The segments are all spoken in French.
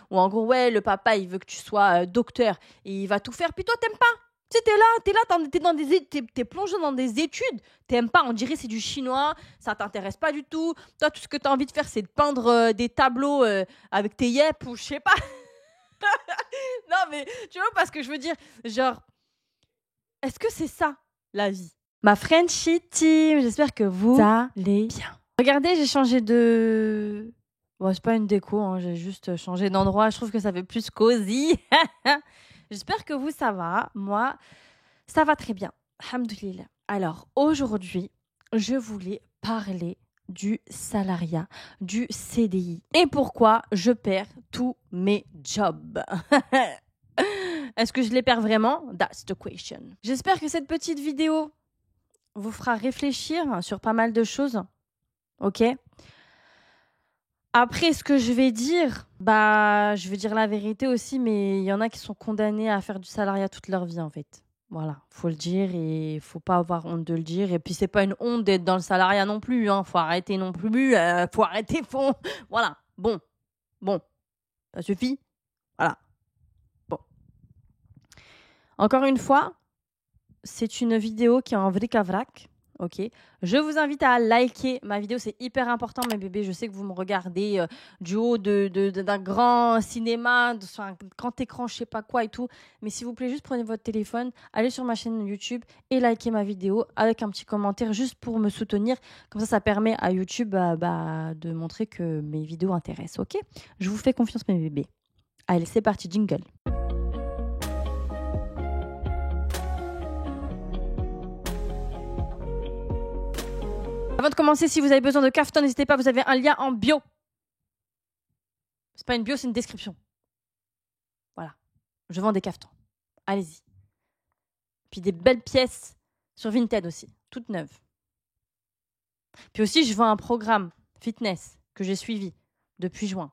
Ou en gros, ouais, le papa, il veut que tu sois docteur et il va tout faire. Puis toi, t'aimes pas. Tu sais, t'es plongé dans des études. T'aimes pas, on dirait c'est du chinois, ça t'intéresse pas du tout. Toi, tout ce que t'as envie de faire, c'est de peindre des tableaux avec tes yep ou je sais pas. Non, mais tu vois pas ce que je veux dire. Genre, est-ce que c'est ça, la vie? Ma Frenchie team, j'espère que vous allez bien. Regardez, j'ai changé de... Bon, c'est pas une déco, hein, j'ai juste changé d'endroit. Je trouve que ça fait plus cosy. J'espère que vous, ça va. Moi, ça va très bien. Alhamdoulilah. Alors, aujourd'hui, je voulais parler du salariat, du CDI. Et pourquoi je perds tous mes jobs. Est-ce que je les perds vraiment? That's the question. J'espère que cette petite vidéo vous fera réfléchir sur pas mal de choses. Ok? Après, ce que je vais dire, je vais dire la vérité aussi, mais il y en a qui sont condamnés à faire du salariat toute leur vie, en fait. Voilà, faut le dire et faut pas avoir honte de le dire. Et puis, c'est pas une honte d'être dans le salariat non plus, hein. Faut arrêter non plus, faut arrêter, Voilà, bon, ça suffit. Voilà, bon. Encore une fois, c'est une vidéo qui est en vric-à-vrac. Ok, je vous invite à liker ma vidéo, c'est hyper important mes bébés, je sais que vous me regardez du haut d'un grand cinéma, sur un grand écran, je sais pas quoi et tout, mais s'il vous plaît, juste prenez votre téléphone, allez sur ma chaîne YouTube et likez ma vidéo avec un petit commentaire juste pour me soutenir, comme ça permet à YouTube de montrer que mes vidéos intéressent, ok? Je vous fais confiance mes bébés. Allez, c'est parti, jingle. Avant de commencer, si vous avez besoin de caftan, n'hésitez pas, vous avez un lien en bio. C'est pas une bio, c'est une description. Voilà. Je vends des caftans. Allez-y. Puis des belles pièces sur Vinted aussi, toutes neuves. Puis aussi, je vends un programme fitness que j'ai suivi depuis juin.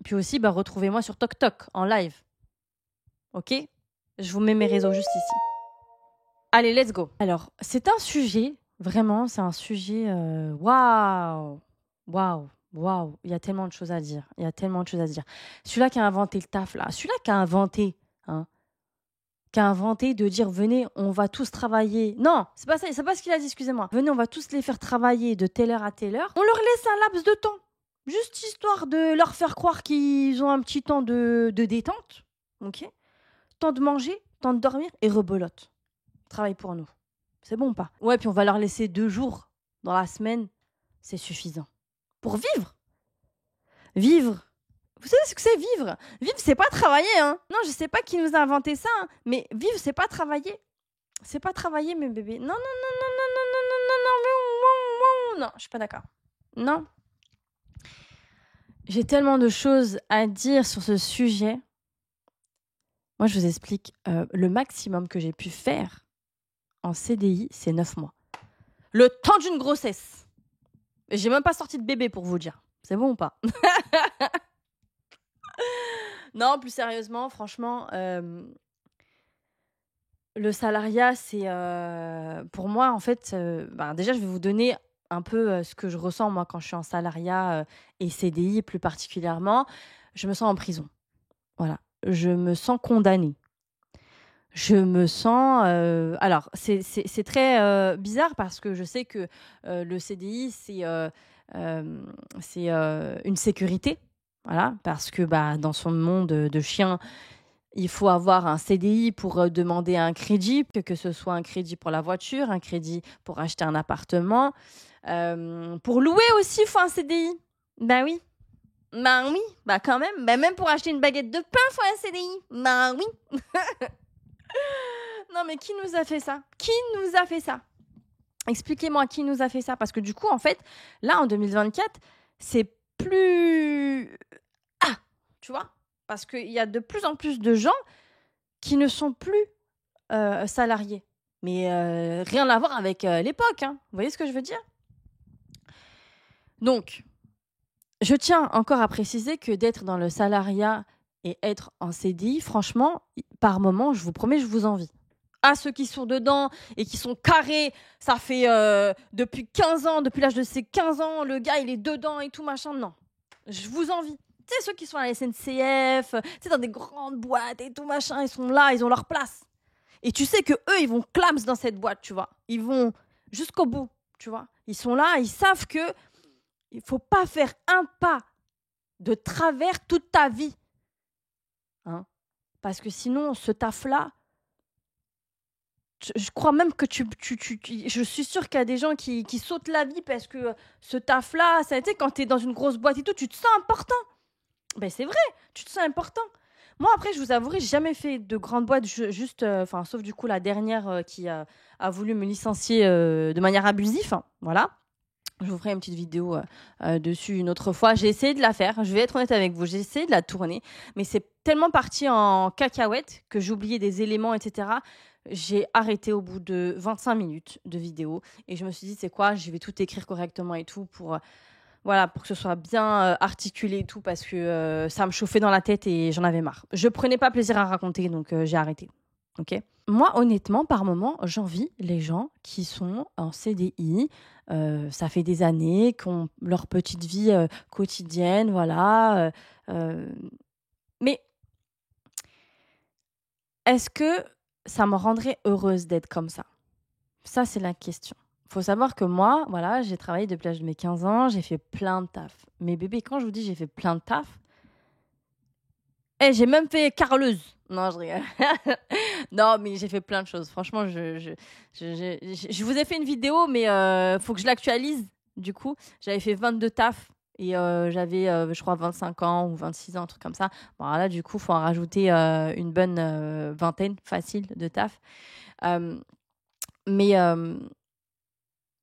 Puis aussi, retrouvez-moi sur TokTok en live. Ok? Je vous mets mes réseaux juste ici. Allez, let's go. Alors, c'est un sujet... Vraiment, c'est un sujet... Waouh! Il y a tellement de choses à dire. Celui-là qui a inventé le taf, là. Celui-là qui a inventé, de dire, venez, on va tous travailler. Non, c'est pas ça, c'est pas ce qu'il a dit, excusez-moi. Venez, on va tous les faire travailler de telle heure à telle heure. On leur laisse un laps de temps. Juste histoire de leur faire croire qu'ils ont un petit temps de détente. Ok? Temps de manger, temps de dormir et rebelote. Travaille pour nous. C'est bon ou pas? Ouais, puis on va leur laisser 2 jours dans la semaine. C'est suffisant. Pour vivre. Vivre. Vous savez ce que c'est vivre? Vivre, c'est pas travailler, hein. Non, je sais pas qui nous a inventé ça, hein, mais vivre, c'est pas travailler. C'est pas travailler, mes bébés. Non, non, je suis pas d'accord. Non. J'ai tellement de choses à dire sur ce sujet. Moi, je vous explique le maximum que j'ai pu faire en CDI, c'est 9 mois. Le temps d'une grossesse. Et j'ai même pas sorti de bébé pour vous dire. C'est bon ou pas? Non, plus sérieusement, franchement, le salariat, c'est... pour moi, en fait, déjà, je vais vous donner un peu ce que je ressens, moi, quand je suis en salariat et CDI plus particulièrement. Je me sens en prison. Voilà. Je me sens condamnée. Je me sens... alors, c'est très bizarre parce que je sais que le CDI, c'est une sécurité. Voilà, parce que dans son monde de chien, il faut avoir un CDI pour demander un crédit, que ce soit un crédit pour la voiture, un crédit pour acheter un appartement. Pour louer aussi, il faut un CDI. Oui. Oui, quand même. Même pour acheter une baguette de pain, il faut un CDI. Oui. Non, mais qui nous a fait ça? Expliquez-moi qui nous a fait ça. Parce que du coup, en fait, là, en 2024, c'est plus... tu vois? Parce qu'il y a de plus en plus de gens qui ne sont plus salariés. Mais rien à voir avec l'époque. Hein. Vous voyez ce que je veux dire? Donc, je tiens encore à préciser que d'être dans le salariat et être en CDI, franchement, par moment, je vous promets, je vous envie. À ceux qui sont dedans et qui sont carrés, ça fait depuis 15 ans, depuis l'âge de ses 15 ans, le gars, il est dedans et tout, machin. Non, je vous envie. Tu sais, ceux qui sont à la SNCF, tu sais, dans des grandes boîtes et tout, machin, ils sont là, ils ont leur place. Et tu sais que eux, ils vont clams dans cette boîte, tu vois. Ils vont jusqu'au bout, tu vois. Ils sont là, ils savent que il faut pas faire un pas de travers toute ta vie. Hein. Parce que sinon, ce taf-là, je crois même que je suis sûre qu'il y a des gens qui sautent la vie parce que ce taf-là, ça a été quand tu es dans une grosse boîte et tout, tu te sens important. Ben c'est vrai, tu te sens important. Moi, après, je vous avouerai, j'ai jamais fait de grande boîte, juste, enfin, sauf du coup la dernière qui a voulu me licencier de manière abusive. Hein, voilà. Je vous ferai une petite vidéo dessus une autre fois. J'ai essayé de la faire, je vais être honnête avec vous, j'ai essayé de la tourner, mais c'est tellement parti en cacahuète que j'ai oublié des éléments, etc. J'ai arrêté au bout de 25 minutes de vidéo et je me suis dit, c'est quoi, je vais tout écrire correctement et tout pour, voilà, pour que ce soit bien articulé et tout parce que ça me chauffait dans la tête et j'en avais marre. Je prenais pas plaisir à raconter, donc j'ai arrêté. Ok. Moi, honnêtement, par moment, j'envie les gens qui sont en CDI. Ça fait des années, qui ont leur petite vie quotidienne, voilà. Mais est-ce que ça me rendrait heureuse d'être comme ça? Ça, c'est la question. Faut savoir que moi, voilà, j'ai travaillé depuis l'âge de mes 15 ans, j'ai fait plein de taf. Mais bébé, quand je vous dis j'ai fait plein de taf, j'ai même fait carleuse. Non, je rigole. Non, mais j'ai fait plein de choses. Franchement, je vous ai fait une vidéo, mais faut que je l'actualise. Du coup, j'avais fait 22 tafs et j'avais, je crois, 25 ans ou 26 ans, un truc comme ça. Bon, là, du coup, faut en rajouter une bonne vingtaine facile de tafs. Mais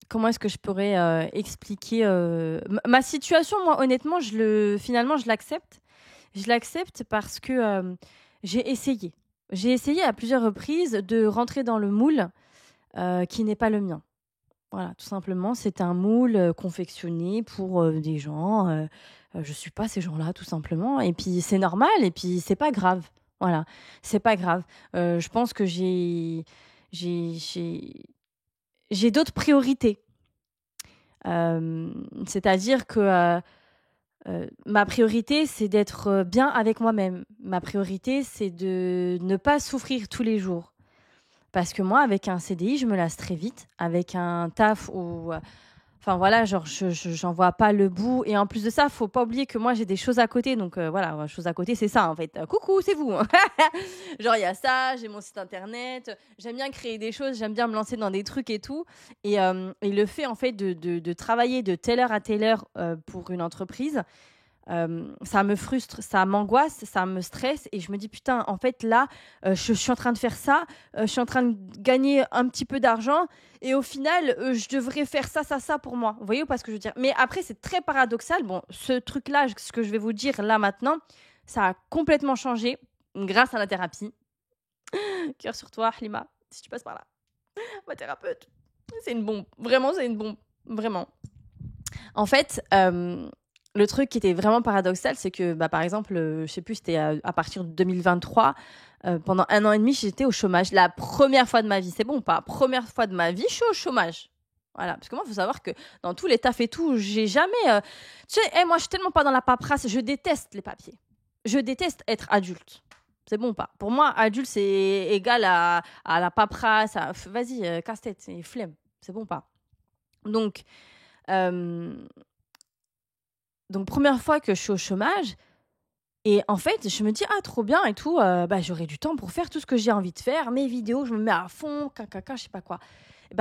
comment est-ce que je pourrais expliquer ma situation? Moi, honnêtement, finalement, je l'accepte. Je l'accepte parce que j'ai essayé. J'ai essayé à plusieurs reprises de rentrer dans le moule qui n'est pas le mien. Voilà, tout simplement, c'est un moule confectionné pour des gens. Je ne suis pas ces gens-là, tout simplement. Et puis, c'est normal, et puis, c'est pas grave. Voilà, c'est pas grave. Je pense que j'ai, j'ai, j'ai d'autres priorités. C'est-à-dire que ma priorité, c'est d'être bien avec moi-même. Ma priorité, c'est de ne pas souffrir tous les jours. Parce que moi, avec un CDI, je me lasse très vite. Avec un taf où, enfin voilà, genre, j'en vois pas le bout. Et en plus de ça, faut pas oublier que moi, j'ai des choses à côté. Donc voilà, choses à côté, c'est ça en fait. Coucou, c'est vous. Genre, il y a ça, j'ai mon site internet. J'aime bien créer des choses, j'aime bien me lancer dans des trucs et tout. Et le fait en fait de travailler de telle heure à telle heure pour une entreprise, ça me frustre, ça m'angoisse, ça me stresse et je me dis putain, en fait là, je suis en train de faire ça, je suis en train de gagner un petit peu d'argent et au final, je devrais faire ça, ça, ça pour moi. Vous voyez ou pas ce que je veux dire? Mais après, c'est très paradoxal. Bon, ce truc-là, ce que je vais vous dire là maintenant, ça a complètement changé grâce à la thérapie. Cœur sur toi, Halima, si tu passes par là. Ma thérapeute, c'est une bombe. Vraiment, c'est une bombe. Vraiment. En fait, le truc qui était vraiment paradoxal, c'est que, par exemple, je sais plus, c'était à partir de 2023, pendant 1 an et demi, j'étais au chômage. La première fois de ma vie, c'est bon ou pas? Première fois de ma vie, je suis au chômage. Voilà, parce que moi, il faut savoir que dans tous les tafs et tout, j'ai jamais... tu sais, moi, je suis tellement pas dans la paperasse, je déteste les papiers. Je déteste être adulte. C'est bon ou pas? Pour moi, adulte, c'est égal à la paperasse. Vas-y, casse-tête, c'est flemme. C'est bon ou pas? Donc... Donc, première fois que je suis au chômage, et en fait, je me dis, ah, trop bien et tout, j'aurai du temps pour faire tout ce que j'ai envie de faire, mes vidéos, je me mets à fond, je sais pas quoi.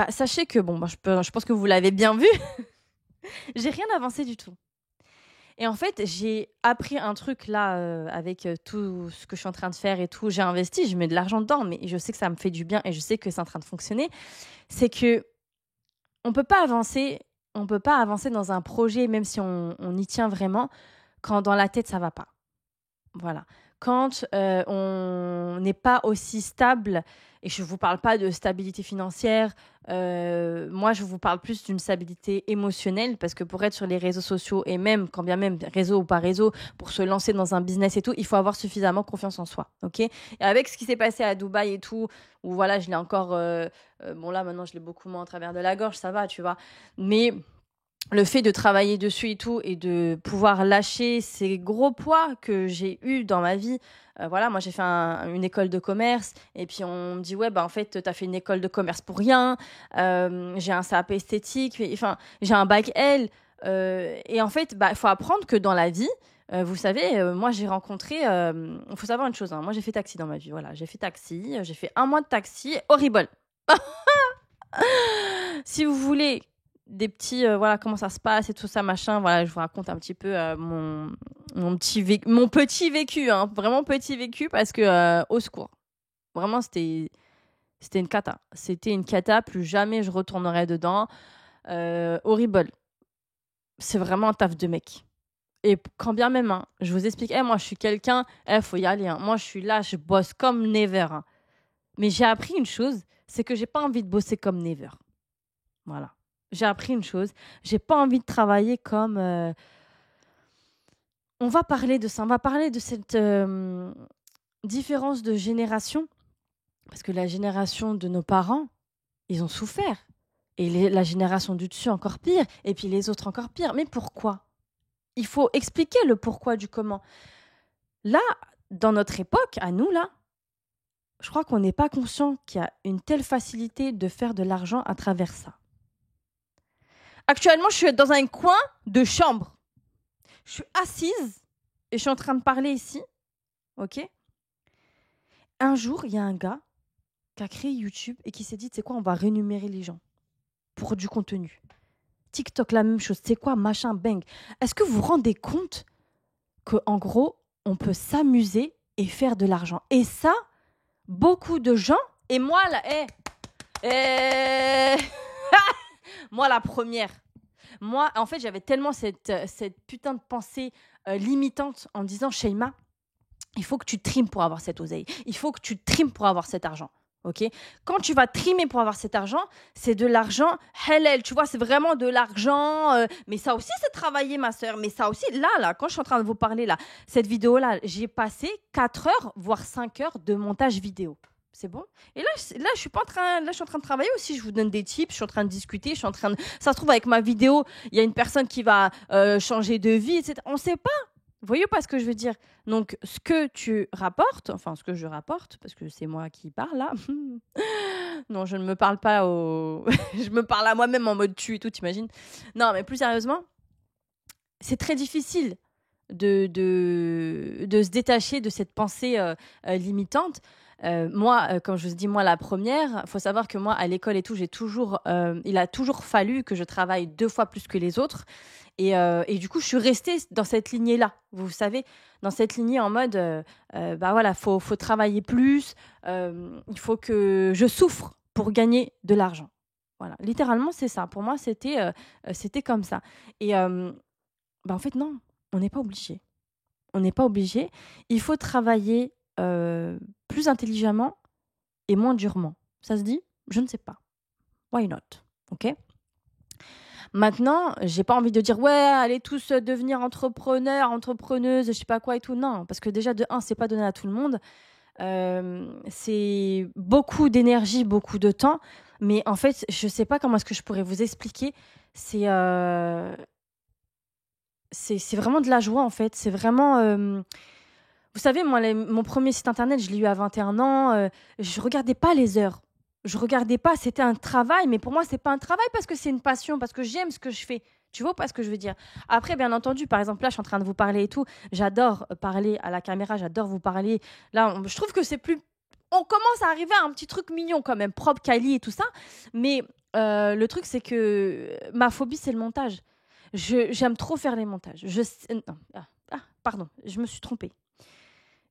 Sachez que, bon, je pense que vous l'avez bien vu, j'ai rien avancé du tout. Et en fait, j'ai appris un truc là, avec tout ce que je suis en train de faire et tout, j'ai investi, je mets de l'argent dedans, mais je sais que ça me fait du bien et je sais que c'est en train de fonctionner, c'est que on peut pas avancer dans un projet, même si on y tient vraiment, quand dans la tête, ça va pas. Voilà. Quand on n'est pas aussi stable, et je ne vous parle pas de stabilité financière, moi, je vous parle plus d'une stabilité émotionnelle, parce que pour être sur les réseaux sociaux, et même, quand bien même, réseau ou pas réseau, pour se lancer dans un business et tout, il faut avoir suffisamment confiance en soi. Ok. Et avec ce qui s'est passé à Dubaï et tout, où voilà, je l'ai encore... bon, là, maintenant, je l'ai beaucoup moins à travers de la gorge, ça va, tu vois. Mais le fait de travailler dessus et tout, et de pouvoir lâcher ces gros poids que j'ai eu dans ma vie. Voilà, moi j'ai fait une école de commerce, et puis on me dit, ouais, bah en fait, t'as fait une école de commerce pour rien. J'ai un CAP esthétique, enfin, j'ai un bac L. Et en fait, bah, il faut apprendre que dans la vie, vous savez, moi j'ai rencontré. Il faut savoir une chose, hein, moi j'ai fait taxi dans ma vie. Voilà, j'ai fait taxi, j'ai fait 1 mois de taxi, horrible. Si vous voulez des petits, voilà, comment ça se passe et tout ça, machin, voilà, je vous raconte un petit peu mon petit vécu, hein, vraiment petit vécu, parce que, au secours. Vraiment, c'était une cata. C'était une cata, plus jamais je retournerai dedans. Horrible. C'est vraiment un taf de mec. Et quand bien même, hein, je vous explique, moi je suis quelqu'un, faut y aller. Hein. Moi je suis là, je bosse comme never. Hein. Mais j'ai appris une chose, c'est que j'ai pas envie de bosser comme never. Voilà. J'ai appris une chose, j'ai pas envie de travailler comme... On va parler de ça, on va parler de cette différence de génération. Parce que la génération de nos parents, ils ont souffert. Et la génération du dessus encore pire. Et puis les autres encore pire. Mais pourquoi ? Il faut expliquer le pourquoi du comment. Là, dans notre époque, à nous, là, je crois qu'on n'est pas conscient qu'il y a une telle facilité de faire de l'argent à travers ça. Actuellement, je suis dans un coin de chambre. Je suis assise et je suis en train de parler ici. Ok ? Un jour, il y a un gars qui a créé YouTube et qui s'est dit, tu sais quoi, on va rémunérer les gens pour du contenu. TikTok, la même chose. C'est quoi, machin, bang. Est-ce que vous vous rendez compte qu'en gros, on peut s'amuser et faire de l'argent ? Et ça, beaucoup de gens, et moi, là, moi, la première. Moi, en fait, j'avais tellement cette putain de pensée limitante en me disant, Sheima, il faut que tu trimes pour avoir cette oseille. Il faut que tu trimes pour avoir cet argent. Ok ? Quand tu vas trimer pour avoir cet argent, c'est de l'argent halal. Tu vois, c'est vraiment de l'argent. Mais ça aussi, c'est travailler, ma sœur. Mais ça aussi, là, quand je suis en train de vous parler, là, cette vidéo-là, j'ai passé 4 heures, voire 5 heures de montage vidéo. C'est bon. Et là, je suis pas en train, là, je suis en train de travailler aussi. Je vous donne des tips, je suis en train de discuter, je suis en train de. Ça se trouve avec ma vidéo, il y a une personne qui va changer de vie, etc. On sait pas. Vous voyez pas ce que je veux dire? Donc, ce que tu rapportes, enfin, ce que je rapporte, parce que c'est moi qui parle là. Non, je ne me parle pas au. Je me parle à moi-même en mode tu et tout, t'imagines? Non, mais plus sérieusement, c'est très difficile de se détacher de cette pensée limitante. Moi, comme je vous dis, moi, la première, il faut savoir que moi, à l'école et tout, il a toujours fallu que je travaille 2 fois plus que les autres. Et du coup, je suis restée dans cette lignée-là, vous savez, dans cette lignée en mode, bah voilà, faut travailler plus, il faut que je souffre pour gagner de l'argent. Voilà, littéralement, c'est ça. Pour moi, c'était comme ça. Et bah en fait, non, on n'est pas obligé. On n'est pas obligé. Il faut travailler plus intelligemment et moins durement. Ça se dit? Je ne sais pas. Why not? Ok? Maintenant, j'ai pas envie de dire ouais, allez tous devenir entrepreneurs, entrepreneuses, je sais pas quoi et tout. Non, parce que déjà de un, c'est pas donné à tout le monde. C'est beaucoup d'énergie, beaucoup de temps. Mais en fait, je sais pas comment est-ce que je pourrais vous expliquer. C'est vraiment de la joie en fait. C'est vraiment. Vous savez, moi, mon premier site internet, je l'ai eu à 21 ans. Je regardais pas les heures. Je regardais pas. C'était un travail, mais pour moi, c'est pas un travail parce que c'est une passion, parce que j'aime ce que je fais. Tu vois pas ce que je veux dire? Après, bien entendu, par exemple, là, je suis en train de vous parler et tout. J'adore parler à la caméra. J'adore vous parler. Là, je trouve que c'est plus. On commence à arriver à un petit truc mignon quand même, propre, quali et tout ça. Mais le truc, c'est que ma phobie, c'est le montage. J'aime trop faire les montages. Non, pardon, je me suis trompée.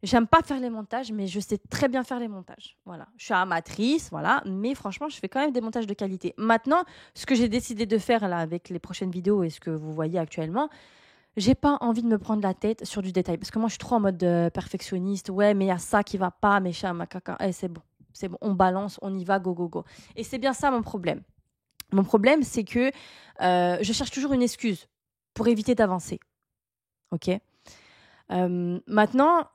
J'aime pas faire les montages, mais je sais très bien faire les montages. Voilà. Je suis amatrice, voilà, mais franchement, je fais quand même des montages de qualité. Maintenant, ce que j'ai décidé de faire là avec les prochaines vidéos et ce que vous voyez actuellement, j'ai pas envie de me prendre la tête sur du détail parce que moi, je suis trop en mode perfectionniste. Ouais, mais il y a ça qui va pas, mes chats, ma caca. C'est bon, on balance, on y va, go, go, go. Et c'est bien ça mon problème. Mon problème, c'est que je cherche toujours une excuse pour éviter d'avancer. Ok. Maintenant,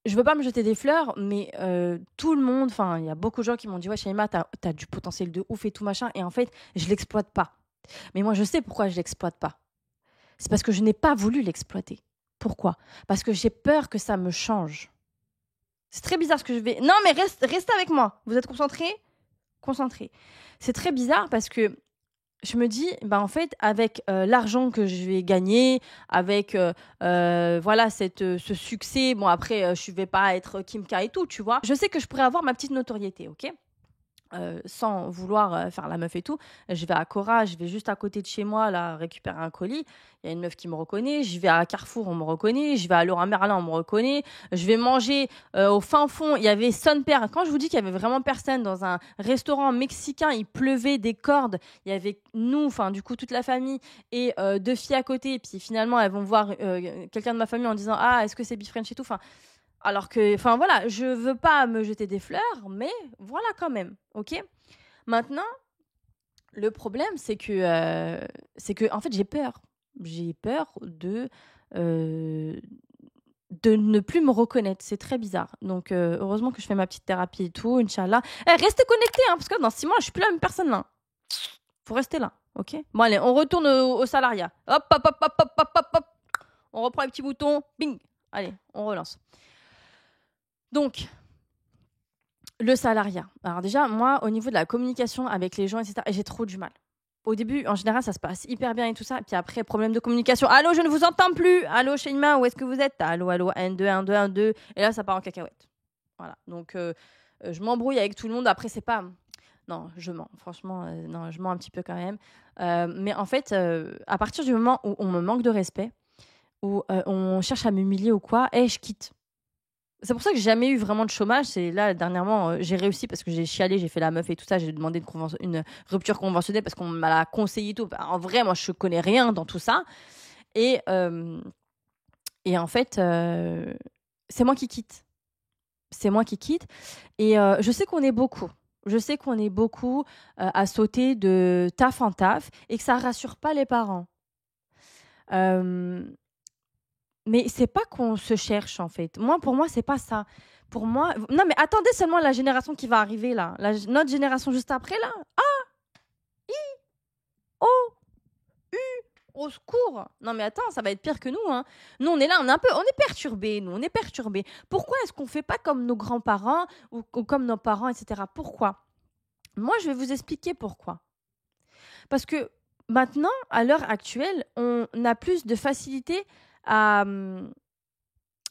je veux pas me jeter des fleurs, mais tout le monde, enfin, il y a beaucoup de gens qui m'ont dit ouais, Shaima, t'as du potentiel de ouf et tout machin, et en fait, je l'exploite pas. Mais moi, je sais pourquoi je l'exploite pas. C'est parce que je n'ai pas voulu l'exploiter. Pourquoi? Parce que j'ai peur que ça me change. C'est très bizarre ce que je vais... Non, mais restez avec moi. Vous êtes concentrés? Concentrés. C'est très bizarre parce que je me dis, en fait, avec l'argent que je vais gagner, avec voilà, ce succès, bon après, je ne vais pas être Kim K et tout, tu vois. Je sais que je pourrais avoir ma petite notoriété, ok? Sans vouloir faire la meuf et tout. Je vais à Cora, je vais juste à côté de chez moi, là, récupérer un colis. Il y a une meuf qui me reconnaît. Je vais à Carrefour, on me reconnaît. Je vais à Leroy Merlin, on me reconnaît. Je vais manger au fin fond. Il y avait Son Père. Quand je vous dis qu'il y avait vraiment personne dans un restaurant mexicain, il pleuvait des cordes. Il y avait nous, enfin, du coup, toute la famille et deux filles à côté. Et puis finalement, elles vont voir quelqu'un de ma famille en disant ah, est-ce que c'est Be French et tout. Enfin, alors que, enfin voilà, je veux pas me jeter des fleurs, mais voilà quand même, ok? Maintenant, le problème, en fait, j'ai peur. J'ai peur euh, de ne plus me reconnaître. C'est très bizarre. Donc, heureusement que je fais ma petite thérapie et tout, Inch'Allah. Restez connectés, hein, parce que dans 6 mois, je suis plus la même personne là. Faut rester là, ok? Bon, allez, on retourne au salariat. Hop, hop, hop, hop, hop, hop, hop, hop. On reprend les petits boutons. Bing. Allez, on relance. Donc, le salariat. Alors déjà, moi, au niveau de la communication avec les gens, etc., j'ai trop du mal. Au début, en général, ça se passe hyper bien et tout ça. Et puis après, problème de communication. Allô, je ne vous entends plus. Allô, Shaima, où est-ce que vous êtes? Allô, allô, 1, 2, 1, 2, 1, 2. Et là, ça part en cacahuète. Voilà. Donc, je m'embrouille avec tout le monde. Après, c'est pas... Non, je mens. Franchement, non, je mens un petit peu quand même. Mais en fait, à partir du moment où on me manque de respect, où on cherche à m'humilier ou quoi, je quitte. C'est pour ça que j'ai jamais eu vraiment de chômage. C'est là, dernièrement, j'ai réussi parce que j'ai chialé, j'ai fait la meuf et tout ça. J'ai demandé une rupture conventionnelle parce qu'on m'a conseillé tout. En vrai, moi, je connais rien dans tout ça. Et en fait, c'est moi qui quitte. C'est moi qui quitte. Et je sais qu'on est beaucoup. Je sais qu'on est beaucoup à sauter de taf en taf et que ça rassure pas les parents. Mais c'est pas qu'on se cherche, en fait. Pour moi, c'est pas ça. Pour moi... Non, mais attendez seulement la génération qui va arriver, là. Notre génération juste après, là. Ah, I, O, U, au secours. Non, mais attends, ça va être pire que nous, hein. Nous, on est là, on est perturbés, nous. On est perturbés. Pourquoi est-ce qu'on fait pas comme nos grands-parents ou comme nos parents, etc. Pourquoi? Moi, je vais vous expliquer pourquoi. Parce que maintenant, à l'heure actuelle, on a plus de facilité à...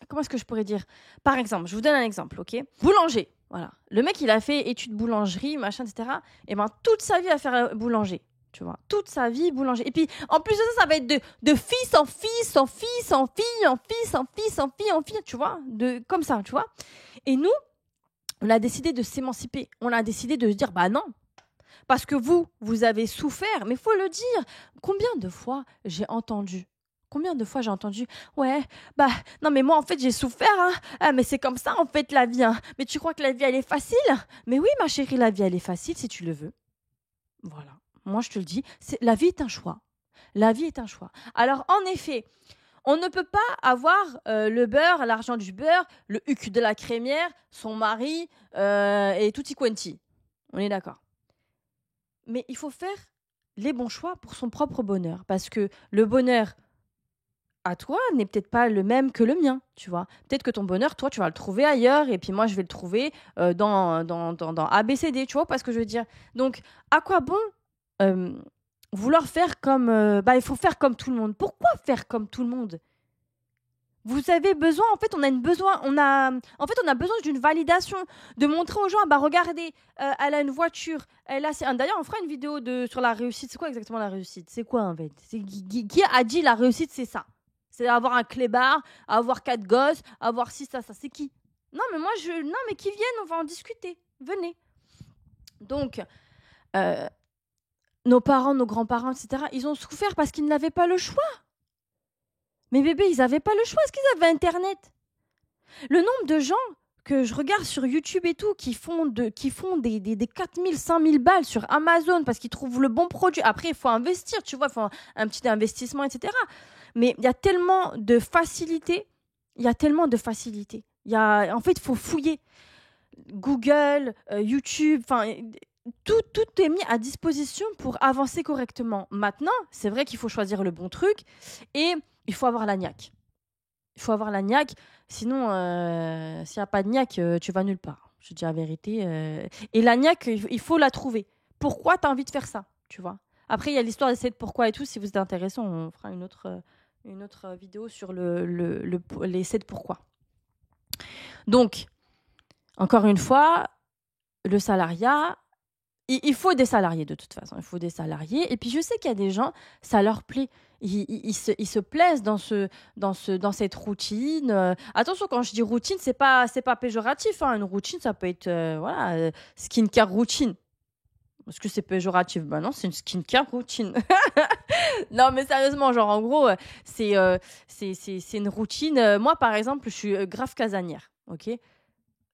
Comment est-ce que je pourrais dire? Par exemple, je vous donne un exemple, ok? Boulanger, voilà. Le mec, il a fait études boulangerie, machin, etc. Et toute sa vie à faire boulanger, tu vois. Toute sa vie boulanger. Et puis, en plus de ça, ça va être de fils en fils, en fils, en fille, en fils, en fils, en fille, en fille, tu vois. Comme ça, tu vois. Et nous, on a décidé de s'émanciper. On a décidé de se dire, bah non. Parce que vous avez souffert, mais il faut le dire. Combien de fois j'ai entendu ouais, non, mais moi, en fait, j'ai souffert, hein. Ah, mais c'est comme ça, en fait, la vie, hein. Mais tu crois que la vie, elle est facile? Mais oui, ma chérie, la vie, elle est facile si tu le veux. Voilà. Moi, je te le dis, la vie est un choix. La vie est un choix. Alors, en effet, on ne peut pas avoir le beurre, l'argent du beurre, le huc de la crémière, son mari et tutti quanti. On est d'accord. Mais il faut faire les bons choix pour son propre bonheur. Parce que le bonheur à toi n'est peut-être pas le même que le mien, tu vois. Peut-être que ton bonheur, toi, tu vas le trouver ailleurs, et puis moi, je vais le trouver dans ABCD, tu vois pas ce que je veux dire. Donc, à quoi bon vouloir faire comme... il faut faire comme tout le monde. Pourquoi faire comme tout le monde? Vous avez besoin, en fait, on a besoin d'une validation, de montrer aux gens, regardez, elle a une voiture, d'ailleurs, on fera une vidéo sur la réussite. C'est quoi exactement la réussite? C'est quoi, en fait? Qui a dit la réussite, c'est ça? C'est avoir un clébard, avoir 4 gosses, avoir 6, ça. C'est qui? Non, mais qui viennent, on va en discuter. Venez. Donc, nos parents, nos grands-parents, etc., ils ont souffert parce qu'ils n'avaient pas le choix. Mais bébé, ils n'avaient pas le choix parce qu'ils avaient Internet. Le nombre de gens que je regarde sur YouTube et tout qui font des 4 000, 5 000 balles sur Amazon parce qu'ils trouvent le bon produit. Après, il faut investir, tu vois, il faut un petit investissement, etc. Mais il y a tellement de facilité. En fait, il faut fouiller. Google, YouTube, tout est mis à disposition pour avancer correctement. Maintenant, c'est vrai qu'il faut choisir le bon truc et il faut avoir la niaque. Il faut avoir la niaque, sinon, s'il n'y a pas de niaque, tu vas nulle part. Je te dis la vérité. Et la niaque, il faut la trouver. Pourquoi tu as envie de faire ça, tu vois? Après, il y a l'histoire des 7 pourquoi et tout. Si vous êtes intéressant, on fera une autre vidéo sur les 7 pourquoi. Donc, encore une fois, le salariat, il faut des salariés de toute façon. Il faut des salariés. Et puis, je sais qu'il y a des gens, ça leur plaît. Ils se plaisent dans cette routine. Attention, quand je dis routine, c'est pas péjoratif, hein. Une routine, ça peut être skincare routine. Est-ce que c'est péjoratif? Ben non, c'est une skincare routine. Non, mais sérieusement, genre en gros, c'est une routine. Moi, par exemple, je suis grave casanière, ok?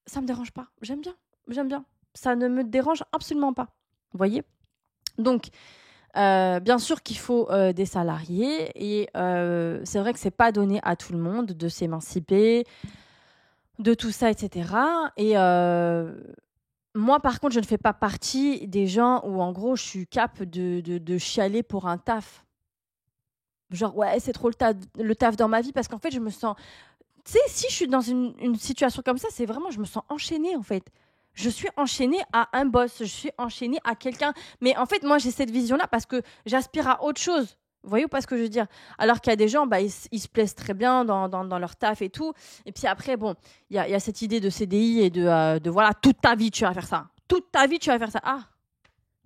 Ça me dérange pas. J'aime bien. Ça ne me dérange absolument pas. Vous voyez? Donc, bien sûr qu'il faut des salariés et c'est vrai que c'est pas donné à tout le monde de s'émanciper, de tout ça, etc. Et moi, par contre, je ne fais pas partie des gens où, en gros, je suis cap de chialer pour un taf. Genre, ouais, c'est trop le taf dans ma vie parce qu'en fait, je me sens... Tu sais, si je suis dans une situation comme ça, c'est vraiment, je me sens enchaînée, en fait. Je suis enchaînée à un boss, je suis enchaînée à quelqu'un. Mais en fait, moi, j'ai cette vision-là parce que j'aspire à autre chose. Vous voyez ou pas ce que je veux dire? Alors qu'il y a des gens, bah, ils se plaisent très bien dans leur taf et tout. Et puis après, bon, il y a cette idée de CDI et de voilà, toute ta vie, tu vas faire ça. Toute ta vie, tu vas faire ça. Ah,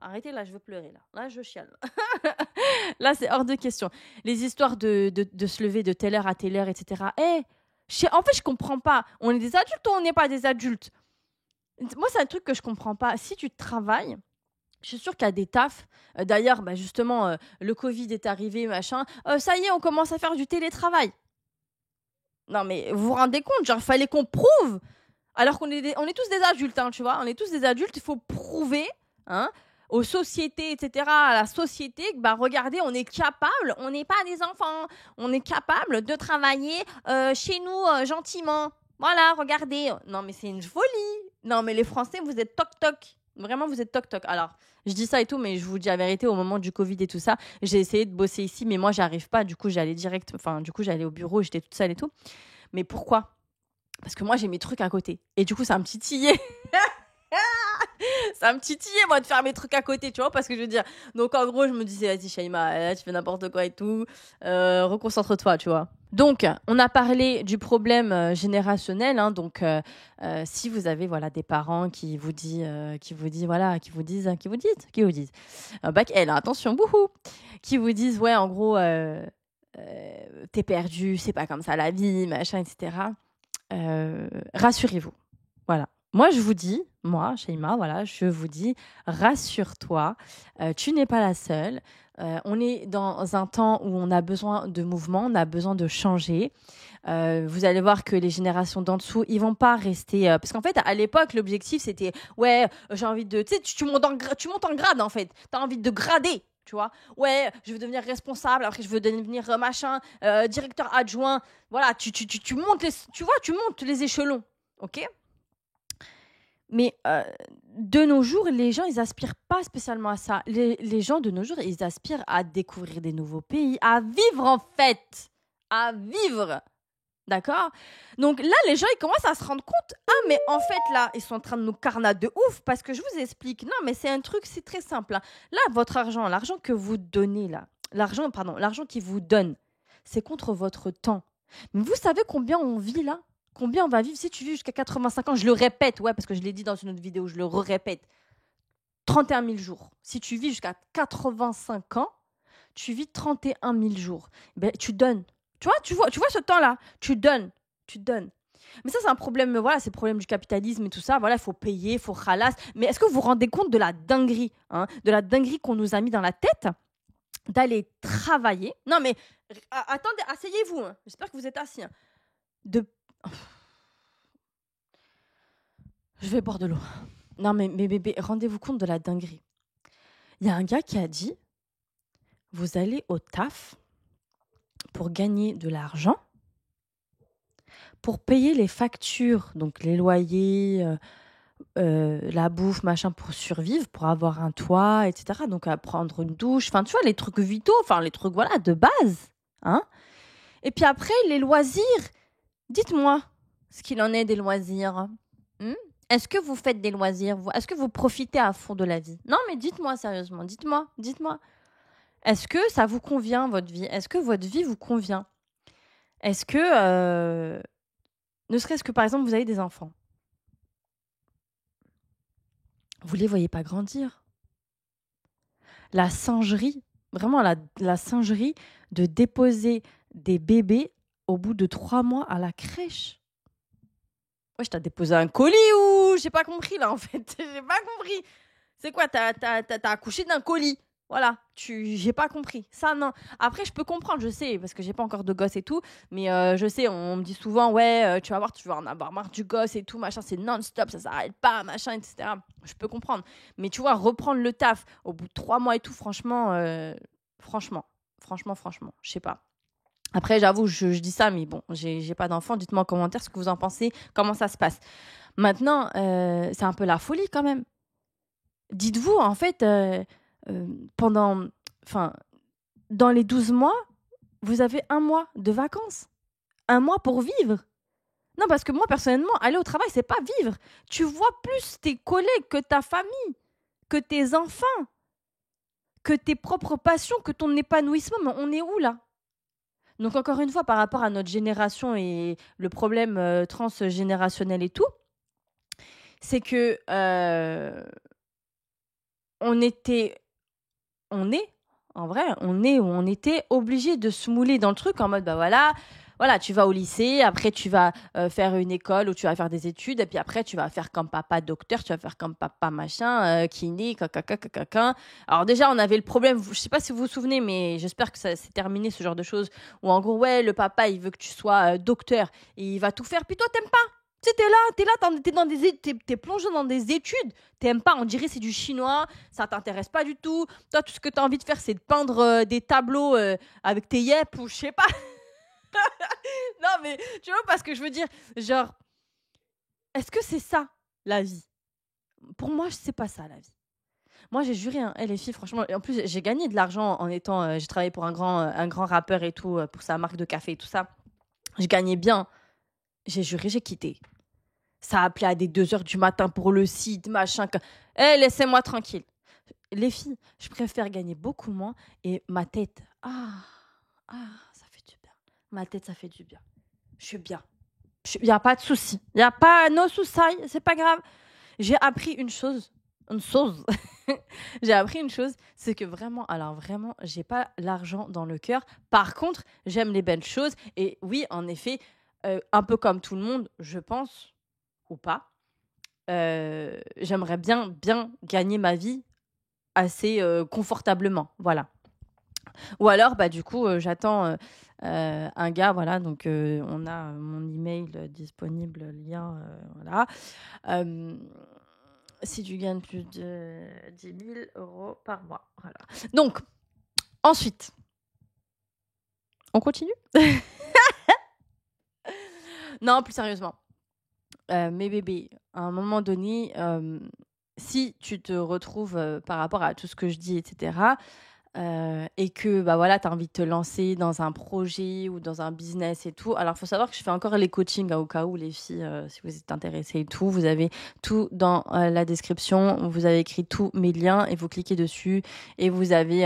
arrêtez, là, je veux pleurer. Là je chiale. Là, c'est hors de question. Les histoires de se lever de telle heure à telle heure, etc. En fait, je comprends pas. On est des adultes ou on n'est pas des adultes? Moi, c'est un truc que je comprends pas. Si tu travailles, je suis sûre qu'il y a des tafs. D'ailleurs, bah, justement, le Covid est arrivé, machin. Ça y est, on commence à faire du télétravail. Non, mais vous vous rendez compte? Genre, il fallait qu'on prouve. Alors qu'on on est tous des adultes, hein, tu vois. On est tous des adultes. Il faut prouver, hein, aux sociétés, etc., à la société, que, bah, regardez, on est capable. On n'est pas des enfants. On est capable de travailler chez nous gentiment. Voilà, regardez. Non, mais c'est une folie. Non, mais les Français, vous êtes toc-toc. Vraiment, vous êtes toc-toc. Alors, je dis ça et tout, mais je vous dis la vérité, au moment du Covid et tout ça, j'ai essayé de bosser ici, mais moi, j'arrive pas. Du coup, j'allais direct, enfin, du coup, j'allais au bureau, j'étais toute seule et tout. Mais pourquoi? Parce que moi, j'ai mes trucs à côté. Et du coup, ça me titillait. Ça me titillait, moi, de faire mes trucs à côté, tu vois, parce que je veux dire. Donc, en gros, je me disais, vas-y, Shaima, là, tu fais n'importe quoi et tout. Reconcentre-toi, tu vois. Donc, on a parlé du problème générationnel. Hein, donc, si vous avez voilà des parents qui vous disent, bac L, attention, bouhou, qui vous disent, ouais, en gros, t'es perdu, c'est pas comme ça la vie, machin, etc. Rassurez-vous. Voilà. Moi, Shaima, voilà, je vous dis, rassure-toi, tu n'es pas la seule. On est dans un temps où on a besoin de mouvement, on a besoin de changer. Vous allez voir que les générations d'en dessous, ils vont pas rester... parce qu'en fait, à l'époque, l'objectif, c'était, ouais, j'ai envie de... Tu sais, tu montes en grade, en fait. Tu as envie de grader. Tu vois, ouais, je veux devenir responsable, après je veux devenir machin, directeur adjoint. Voilà, tu montes tu montes les échelons, ok? Mais de nos jours, les gens, ils aspirent pas spécialement à ça. Les gens de nos jours, ils aspirent à découvrir des nouveaux pays, à vivre en fait, à vivre. D'accord? Donc là, les gens, ils commencent à se rendre compte, ah, mais en fait, là, ils sont en train de nous carnade de ouf parce que je vous explique. Non, mais c'est un truc, c'est très simple. Hein. Là, votre argent, l'argent que vous donnez, là, l'argent qu'ils vous donne, c'est contre votre temps. Mais vous savez combien on vit là? Combien on va vivre si tu vis jusqu'à 85 ans? Je le répète, ouais, parce que je l'ai dit dans une autre vidéo, je le répète. 31 000 jours. Si tu vis jusqu'à 85 ans, tu vis 31 000 jours. Ben, tu donnes. Tu vois ce temps-là, tu donnes. Mais ça, c'est un problème, voilà, c'est le problème du capitalisme et tout ça. Voilà, il faut payer, il faut ralasse. Mais est-ce que vous vous rendez compte de la dinguerie, hein, de la dinguerie qu'on nous a mis dans la tête d'aller travailler? Non, mais attendez, asseyez-vous. Hein. J'espère que vous êtes assis. Hein. Je vais boire de l'eau. Non, mais bébé, rendez-vous compte de la dinguerie. Il y a un gars qui a dit, vous allez au taf pour gagner de l'argent, pour payer les factures, donc les loyers, la bouffe, machin, pour survivre, pour avoir un toit, etc. Donc, à prendre une douche. Enfin, tu vois, les trucs vitaux, enfin, les trucs, voilà, de base. Hein. Et puis après, les loisirs. Dites-moi ce qu'il en est des loisirs. Hmm. Est-ce que vous faites des loisirs? Est-ce que vous profitez à fond de la vie? Non, mais dites-moi sérieusement. Dites-moi. Est-ce que ça vous convient, votre vie? Est-ce que votre vie vous convient? Est-ce que, ne serait-ce que par exemple, vous avez des enfants, vous les voyez pas grandir. La singerie, vraiment la singerie de déposer des bébés au bout de 3 mois à la crèche. Ouais, je t'ai déposé un colis ou j'ai pas compris là en fait. J'ai pas compris. C'est quoi, t'as accouché d'un colis? Voilà, j'ai pas compris. Ça, non. Après, je peux comprendre, je sais, parce que j'ai pas encore de gosse et tout. Mais je sais, on me dit souvent, ouais, tu vas voir, tu vas en avoir marre du gosse et tout, machin, c'est non-stop, ça s'arrête pas, machin, etc. Je peux comprendre. Mais tu vois, reprendre le taf au bout de 3 mois et tout, franchement, je sais pas. Après, j'avoue, je dis ça, mais bon, j'ai pas d'enfant. Dites-moi en commentaire ce que vous en pensez, comment ça se passe. Maintenant, c'est un peu la folie quand même. Dites-vous, en fait, pendant, enfin, dans les 12 mois, vous avez 1 mois de vacances. 1 mois pour vivre. Non, parce que moi, personnellement, aller au travail, c'est pas vivre. Tu vois plus tes collègues que ta famille, que tes enfants, que tes propres passions, que ton épanouissement. Mais on est où, là? Donc, encore une fois, par rapport à notre génération et le problème transgénérationnel et tout, c'est que on était on est, en vrai, on est où on était obligé de se mouler dans le truc en mode, bah voilà, tu vas au lycée, après tu vas faire une école où tu vas faire des études, et puis après tu vas faire comme papa docteur, tu vas faire comme papa machin, kiné, caca. Alors déjà, on avait le problème, je sais pas si vous vous souvenez, mais j'espère que ça s'est terminé, ce genre de choses, où en gros, ouais, le papa, il veut que tu sois docteur, et il va tout faire, puis toi, t'aimes pas. Tu sais, t'es plongé dans des études, t'aimes pas, on dirait c'est du chinois, ça t'intéresse pas du tout. Toi, tout ce que t'as envie de faire, c'est de peindre des tableaux avec tes yep ou je sais pas. Non, mais tu vois pas ce que je veux dire. Genre, est-ce que c'est ça, la vie? Pour moi, c'est pas ça, la vie. Moi, j'ai juré, hein, les filles, franchement. En plus, j'ai gagné de l'argent en étant. J'ai travaillé pour un grand rappeur et tout, pour sa marque de café et tout ça. Je gagnais bien. J'ai juré, j'ai quitté. Ça a appelé à des 2 heures du matin pour le site, machin. Laissez-moi tranquille. Les filles, je préfère gagner beaucoup moins et ma tête. Ça fait du bien. Ma tête, ça fait du bien. Je suis bien. Il n'y a pas de souci. Il n'y a pas no souci, c'est pas grave. J'ai appris une chose. J'ai appris une chose, c'est que vraiment, alors vraiment, j'ai pas l'argent dans le cœur. Par contre, j'aime les belles choses. Et oui, en effet, un peu comme tout le monde, je pense, ou pas, j'aimerais bien gagner ma vie assez confortablement. Voilà. Ou alors, bah, du coup, j'attends un gars, voilà, donc on a mon email disponible, lien, voilà. Si tu gagnes plus de 10 000 euros par mois, voilà. Donc, ensuite, on continue. Non, plus sérieusement, mes bébés, à un moment donné, si tu te retrouves par rapport à tout ce que je dis, etc., et que bah voilà, tu as envie de te lancer dans un projet ou dans un business et tout. Alors, il faut savoir que je fais encore les coachings au cas où, les filles, si vous êtes intéressées et tout. Vous avez tout dans la description. Vous avez écrit tous mes liens et vous cliquez dessus. Et vous avez,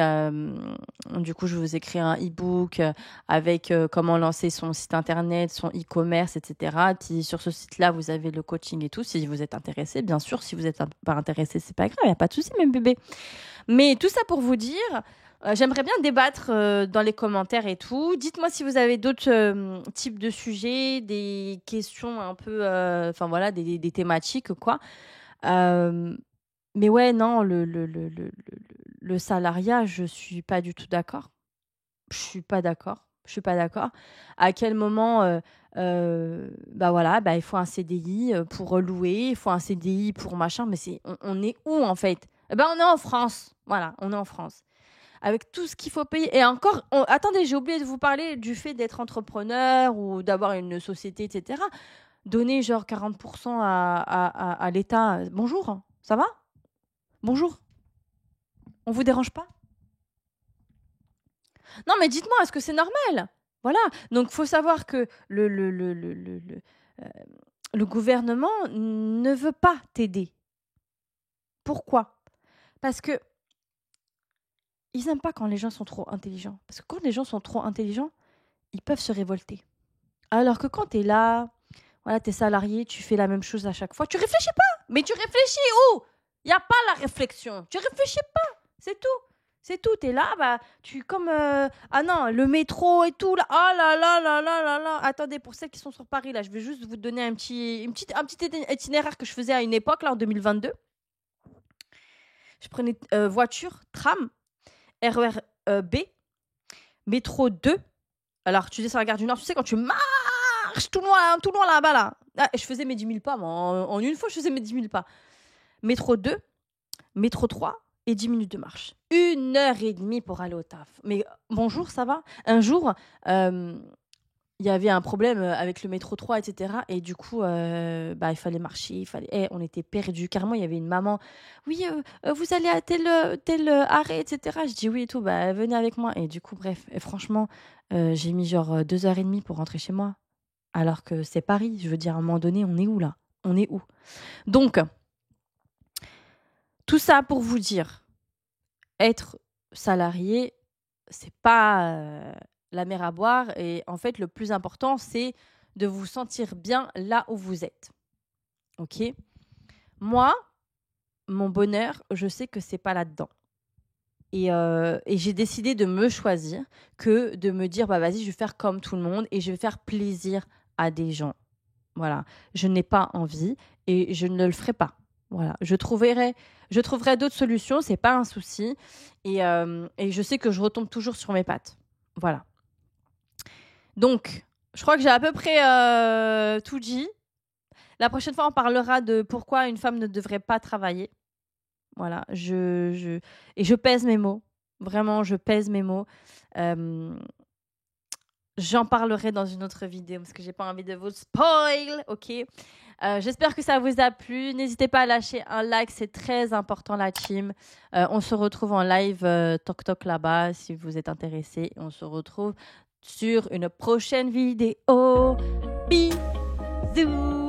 du coup, je vous écris un e-book avec comment lancer son site internet, son e-commerce, etc. Puis sur ce site-là, vous avez le coaching et tout. Si vous êtes intéressé, bien sûr. Si vous n'êtes pas intéressé, c'est pas grave. Il n'y a pas de souci, même bébé. Mais tout ça pour vous dire, j'aimerais bien débattre dans les commentaires et tout. Dites-moi si vous avez d'autres types de sujets, des questions un peu, enfin voilà, des thématiques, quoi. Mais ouais, non, le salariat, je suis pas du tout d'accord. Je suis pas d'accord. À quel moment, bah voilà, bah il faut un CDI pour louer, il faut un CDI pour machin, mais on est où en fait? Eh ben on est en France. Voilà, on est en France. Avec tout ce qu'il faut payer. Et encore, attendez, j'ai oublié de vous parler du fait d'être entrepreneur ou d'avoir une société, etc. donner genre 40% à l'État. Bonjour, ça va? Bonjour, on vous dérange pas? Non, mais dites-moi, est-ce que c'est normal? Voilà. Donc, faut savoir que euh, le gouvernement ne veut pas t'aider. Pourquoi? Parce que ils n'aiment pas quand les gens sont trop intelligents. Parce que quand les gens sont trop intelligents, ils peuvent se révolter. Alors que quand tu es là, voilà, tu es salarié, tu fais la même chose à chaque fois, tu réfléchis pas. Mais tu réfléchis où? Il n'y a pas la réflexion. Tu réfléchis pas. C'est tout. C'est tout. Tu es là, bah, tu comme... ah non, le métro et tout, là. Oh là là là là là là. Attendez, pour celles qui sont sur Paris, là, je vais juste vous donner un petit itinéraire que je faisais à une époque, là, en 2022. Je prenais voiture, tram, RER B, métro 2. Alors, tu descends à la gare du Nord, tu sais, quand tu marches tout loin là-bas, là. Ah, je faisais mes 10 000 pas, moi. En une fois, je faisais mes 10 000 pas. Métro 2, métro 3 et 10 minutes de marche. 1 heure et demie pour aller au taf. Mais bonjour, ça va? Un jour, il y avait un problème avec le métro 3, etc. Et du coup, bah, il fallait marcher, on était perdus. Carrément, il y avait une maman. Oui, vous allez à tel arrêt, etc. Je dis oui et tout, bah, venez avec moi. Et du coup, bref, et franchement, j'ai mis genre 2 heures et demie pour rentrer chez moi. Alors que c'est Paris. Je veux dire, à un moment donné, on est où là? On est où? Donc, tout ça pour vous dire, être salarié, c'est pas la mer à boire. Et en fait, le plus important, c'est de vous sentir bien là où vous êtes. Ok? Moi, mon bonheur, je sais que c'est pas là-dedans. Et j'ai décidé de me choisir que de me dire, bah vas-y, je vais faire comme tout le monde et je vais faire plaisir à des gens. Voilà. Je n'ai pas envie et je ne le ferai pas. Voilà. Je trouverai d'autres solutions, c'est pas un souci. Et je sais que je retombe toujours sur mes pattes. Voilà. Donc, je crois que j'ai à peu près tout dit. La prochaine fois, on parlera de pourquoi une femme ne devrait pas travailler. Voilà. Et je pèse mes mots. Vraiment, je pèse mes mots. J'en parlerai dans une autre vidéo parce que j'ai pas envie de vous spoil, ok? J'espère que ça vous a plu. N'hésitez pas à lâcher un like, c'est très important la team. On se retrouve en live Toc Toc là-bas si vous êtes intéressés. On se retrouve sur une prochaine vidéo. Bisous!